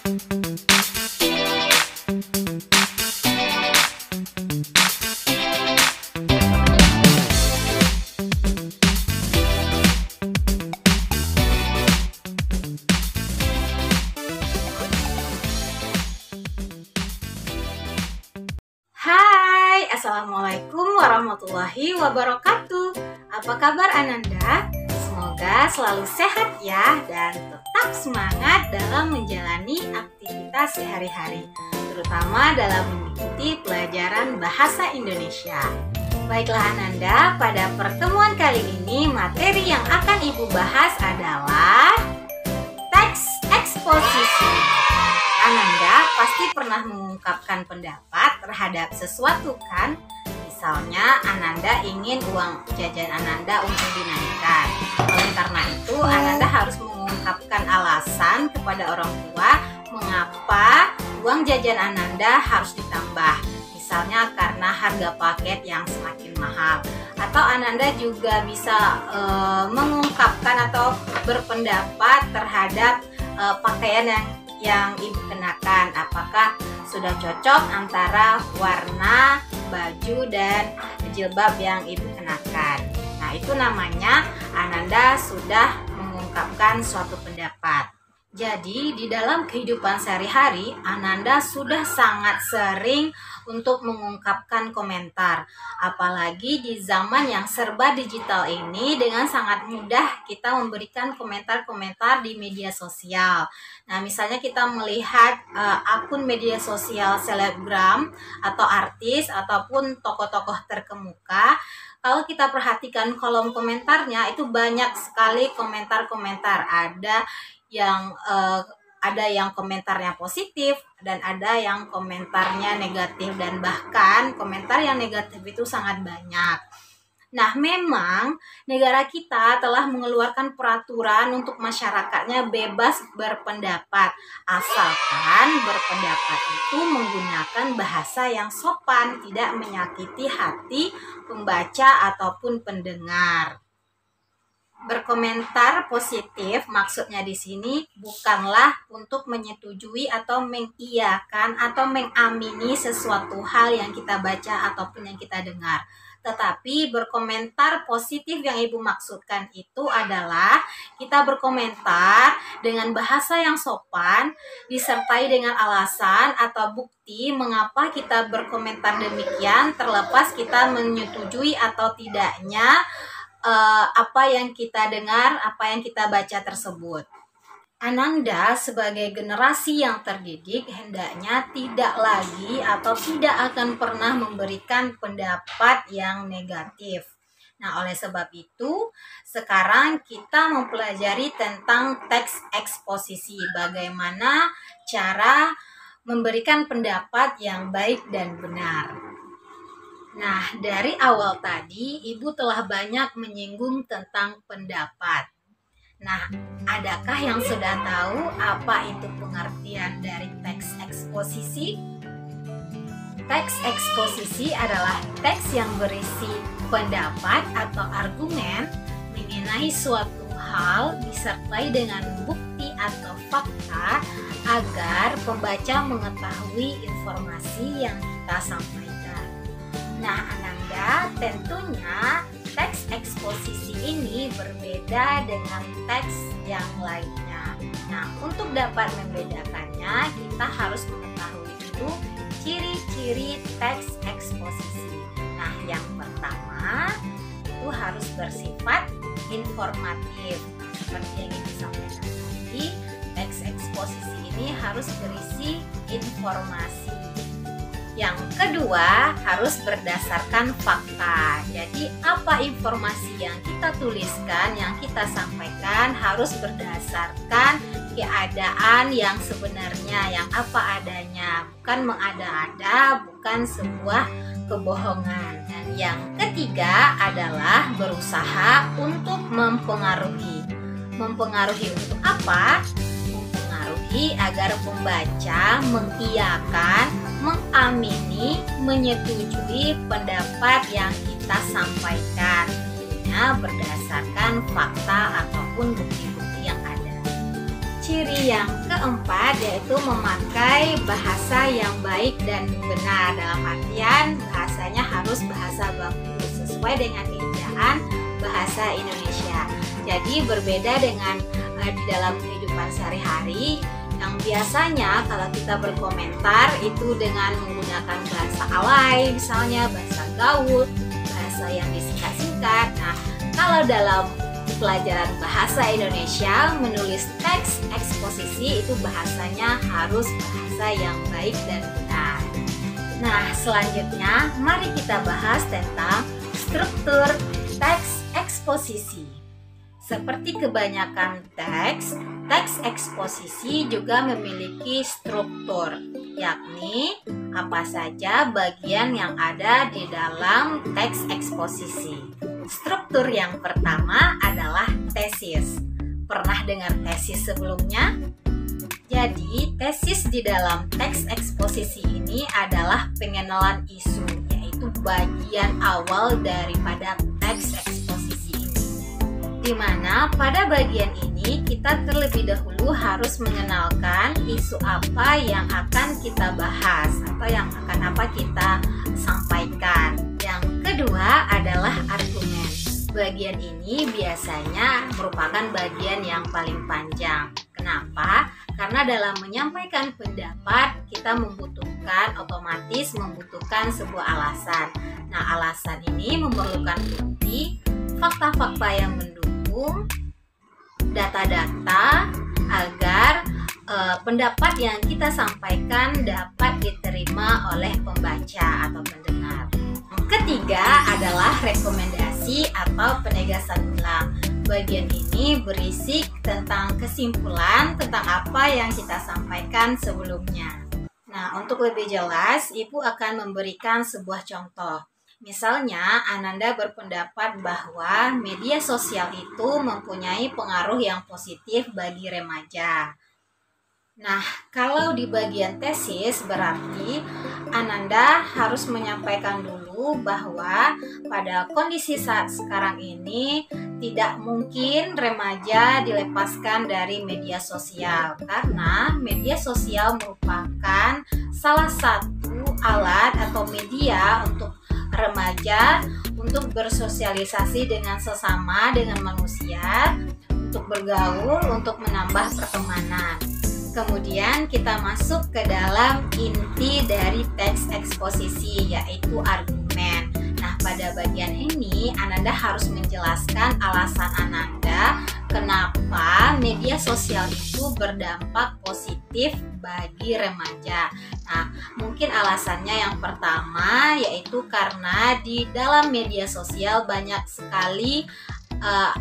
Hai, Assalamualaikum warahmatullahi wabarakatuh. Apa kabar Ananda? Semoga selalu sehat ya dan tetap semangat dalam menjalani aktivitas sehari-hari, terutama dalam mengikuti pelajaran bahasa Indonesia. Baiklah Ananda, pada pertemuan kali ini materi yang akan Ibu bahas adalah teks eksposisi. Ananda pasti pernah mengungkapkan pendapat terhadap sesuatu kan? Misalnya Ananda ingin uang jajan Ananda untuk dinaikkan. Oleh karena itu Ananda harus mengungkapkan alasan kepada orang tua mengapa uang jajan Ananda harus ditambah. Misalnya karena harga paket yang semakin mahal. Atau Ananda juga bisa mengungkapkan atau berpendapat terhadap pakaian yang Ibu kenakan, apakah sudah cocok antara warna baju dan jilbab yang Ibu kenakan. Nah, itu namanya Ananda sudah mengungkapkan suatu pendapat. Jadi, di dalam kehidupan sehari-hari, Ananda sudah sangat sering untuk mengungkapkan komentar. Apalagi di zaman yang serba digital ini, dengan sangat mudah kita memberikan komentar-komentar di media sosial. Nah, misalnya kita melihat akun media sosial selebgram atau artis ataupun tokoh-tokoh terkemuka. Kalau kita perhatikan kolom komentarnya, itu banyak sekali komentar-komentar. Ada yang komentarnya positif dan ada yang komentarnya negatif, dan bahkan komentar yang negatif itu sangat banyak. Nah, memang negara kita telah mengeluarkan peraturan untuk masyarakatnya bebas berpendapat, asalkan berpendapat itu menggunakan bahasa yang sopan, tidak menyakiti hati pembaca ataupun pendengar. Berkomentar positif maksudnya di sini bukanlah untuk menyetujui atau mengiyakan atau mengamini sesuatu hal yang kita baca ataupun yang kita dengar. Tetapi berkomentar positif yang Ibu maksudkan itu adalah kita berkomentar dengan bahasa yang sopan, disertai dengan alasan atau bukti mengapa kita berkomentar demikian, terlepas kita menyetujui atau tidaknya apa yang kita dengar, apa yang kita baca tersebut. Ananda sebagai generasi yang terdidik hendaknya tidak lagi atau tidak akan pernah memberikan pendapat yang negatif. Nah, oleh sebab itu, sekarang kita mempelajari tentang teks eksposisi, bagaimana cara memberikan pendapat yang baik dan benar. Nah, dari awal tadi, Ibu telah banyak menyinggung tentang pendapat. Nah, adakah yang sudah tahu apa itu pengertian dari teks eksposisi? Teks eksposisi adalah teks yang berisi pendapat atau argumen mengenai suatu hal disertai dengan bukti atau fakta agar pembaca mengetahui informasi yang kita sampaikan. Nah, Ananda, tentunya teks eksposisi ini berbeda dengan teks yang lainnya. Nah, untuk dapat membedakannya, kita harus mengetahui dulu ciri-ciri teks eksposisi. Nah, yang pertama itu harus bersifat informatif. Seperti yang Ibu sampaikan tadi, teks eksposisi ini harus berisi informasi. Yang kedua, harus berdasarkan fakta. Jadi, apa informasi yang kita tuliskan, yang kita sampaikan harus berdasarkan keadaan yang sebenarnya, yang apa adanya, bukan mengada-ada, bukan sebuah kebohongan. Dan yang ketiga adalah berusaha untuk mempengaruhi. Mempengaruhi untuk apa? Mempengaruhi agar pembaca mengiyakan, mengamini, menyetujui pendapat yang kita sampaikan, tentunya berdasarkan fakta ataupun bukti-bukti yang ada. Ciri yang keempat yaitu memakai bahasa yang baik dan benar. Dalam artian bahasanya harus bahasa baku sesuai dengan ejaan bahasa Indonesia. Jadi berbeda dengan di dalam kehidupan sehari-hari yang biasanya kalau kita berkomentar itu dengan menggunakan bahasa alay, misalnya bahasa gaul, bahasa yang disingkat-singkat. Nah, kalau dalam pelajaran bahasa Indonesia menulis teks eksposisi itu bahasanya harus bahasa yang baik dan benar. Nah, selanjutnya mari kita bahas tentang struktur teks eksposisi. Seperti kebanyakan teks eksposisi juga memiliki struktur, yakni apa saja bagian yang ada di dalam teks eksposisi. Struktur yang pertama adalah tesis. Pernah dengar tesis sebelumnya? Jadi, tesis di dalam teks eksposisi ini adalah pengenalan isu, yaitu bagian awal daripada teks eksposisi ini. Di mana pada bagian ini kita terlebih dahulu harus mengenalkan isu apa yang akan kita bahas atau yang akan apa kita sampaikan. Yang kedua adalah argumen. Bagian ini biasanya merupakan bagian yang paling panjang. Kenapa? Karena dalam menyampaikan pendapat kita otomatis membutuhkan sebuah alasan. Nah, alasan ini memerlukan bukti, fakta-fakta yang mendukung, data-data agar pendapat yang kita sampaikan dapat diterima oleh pembaca atau pendengar. Ketiga adalah rekomendasi atau penegasan ulang. Bagian ini berisi tentang kesimpulan tentang apa yang kita sampaikan sebelumnya. Nah, untuk lebih jelas, Ibu akan memberikan sebuah contoh. Misalnya, Ananda berpendapat bahwa media sosial itu mempunyai pengaruh yang positif bagi remaja. Nah, kalau di bagian tesis berarti Ananda harus menyampaikan dulu bahwa pada kondisi saat sekarang ini tidak mungkin remaja dilepaskan dari media sosial karena media sosial merupakan salah satu alat atau media untuk remaja untuk bersosialisasi dengan sesama, dengan manusia, untuk bergaul, untuk menambah pertemanan. Kemudian kita masuk ke dalam inti dari teks eksposisi, yaitu argumen. Nah, pada bagian ini Ananda harus menjelaskan alasan Ananda kenapa media sosial itu berdampak positif bagi remaja. Nah, mungkin alasannya yang pertama yaitu karena di dalam media sosial banyak sekali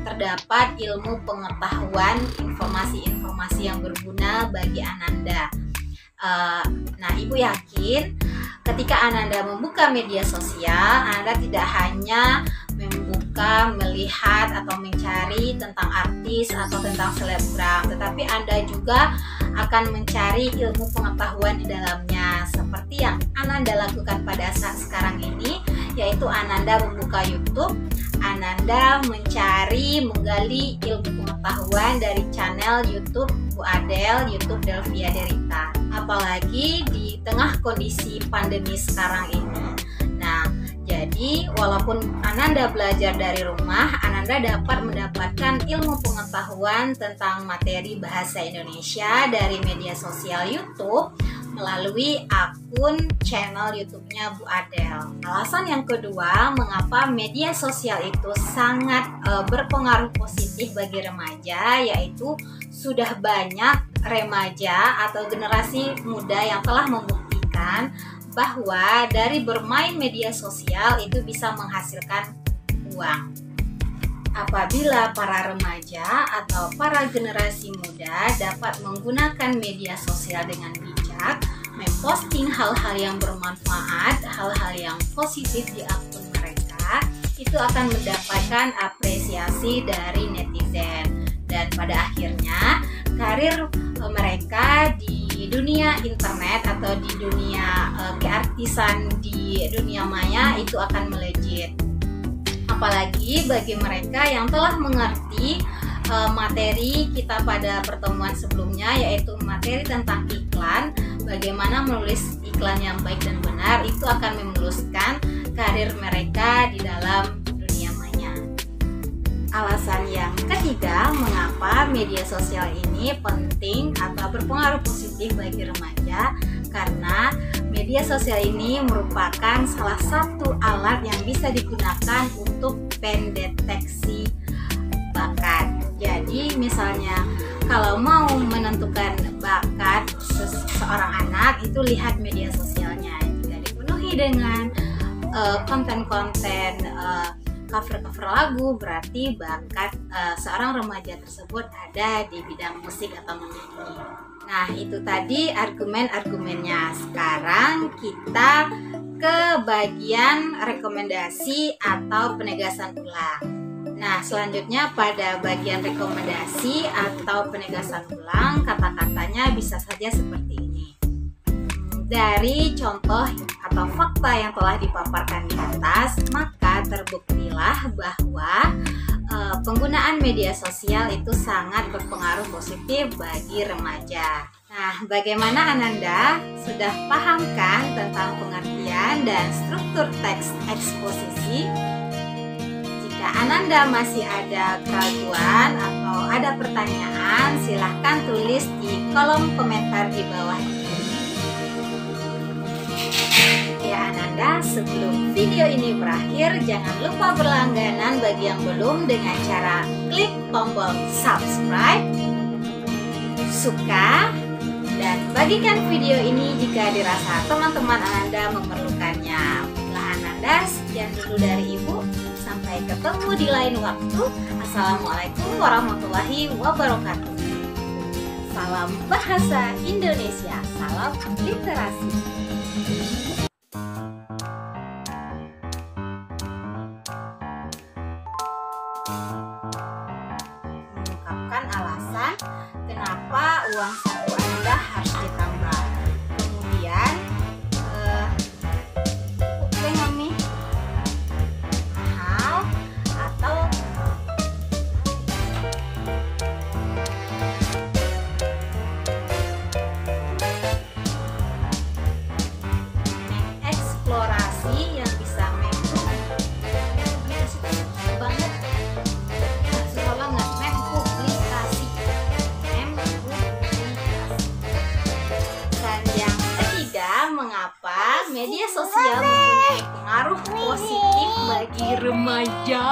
terdapat ilmu pengetahuan, informasi-informasi yang berguna bagi Ananda. Nah, Ibu yakin ketika Ananda membuka media sosial, Ananda tidak hanya melihat atau mencari tentang artis atau tentang selebgram, tetapi Anda juga akan mencari ilmu pengetahuan di dalamnya, seperti yang Ananda lakukan pada saat sekarang ini, yaitu Ananda membuka YouTube. Ananda menggali ilmu pengetahuan dari channel YouTube Bu Adel, YouTube Delvia Derita. Apalagi di tengah kondisi pandemi sekarang ini. Nah, jadi walaupun Ananda belajar dari rumah, Ananda dapat mendapatkan ilmu pengetahuan tentang materi bahasa Indonesia dari media sosial YouTube melalui akun channel YouTube-nya Bu Adel. Alasan yang kedua, mengapa media sosial itu sangat berpengaruh positif bagi remaja, yaitu sudah banyak remaja atau generasi muda yang telah membuktikan bahwa dari bermain media sosial itu bisa menghasilkan uang. Apabila para remaja atau para generasi muda dapat menggunakan media sosial dengan bijak, memposting hal-hal yang bermanfaat, hal-hal yang positif di akun mereka, itu akan mendapatkan apresiasi dari netizen. Dan pada akhirnya, karir mereka di dunia internet atau di dunia keartisan di dunia maya itu akan melejit. Apalagi bagi mereka yang telah mengerti materi kita pada pertemuan sebelumnya, yaitu materi tentang iklan. Bagaimana menulis iklan yang baik dan benar itu akan memuluskan karir mereka di dalam dunia maya. Alasan yang ketiga, mengapa media sosial ini penting atau berpengaruh positif bagi remaja, karena media sosial ini merupakan salah satu alat yang bisa digunakan untuk pendeteksi bakat. Jadi misalnya kalau mau menentukan bakat seorang anak, itu lihat media sosialnya. Jika dipenuhi dengan konten-konten cover-cover lagu, berarti bakat seorang remaja tersebut ada di bidang musik atau menyanyi. Nah, itu tadi argumen-argumennya. Sekarang kita ke bagian rekomendasi atau penegasan ulang. Nah, selanjutnya pada bagian rekomendasi atau penegasan ulang, kata-katanya bisa saja seperti ini. Dari contoh atau fakta yang telah dipaparkan di atas, maka terbuktilah bahwa penggunaan media sosial itu sangat berpengaruh positif bagi remaja. Nah, bagaimana Ananda? Sudah pahamkan tentang pengertian dan struktur teks eksposisi? Jika Ananda masih ada keraguan atau ada pertanyaan, silahkan tulis di kolom komentar di bawah ini. Ya Ananda, sebelum video ini berakhir, jangan lupa berlangganan bagi yang belum dengan cara klik tombol subscribe, suka, dan bagikan video ini jika dirasa teman-teman Ananda memerlukannya. Bila Ananda, sekian dulu dari Ibu. Sampai ketemu di lain waktu. Assalamualaikum warahmatullahi wabarakatuh. Salam bahasa Indonesia, salam literasi. Mengungkapkan alasan kenapa uang saku Anda harus ditambah. Kemudian eksplorasi yang bisa mempublikasi. Dan yang ketiga, mengapa media sosial mempunyai pengaruh positif bagi remaja?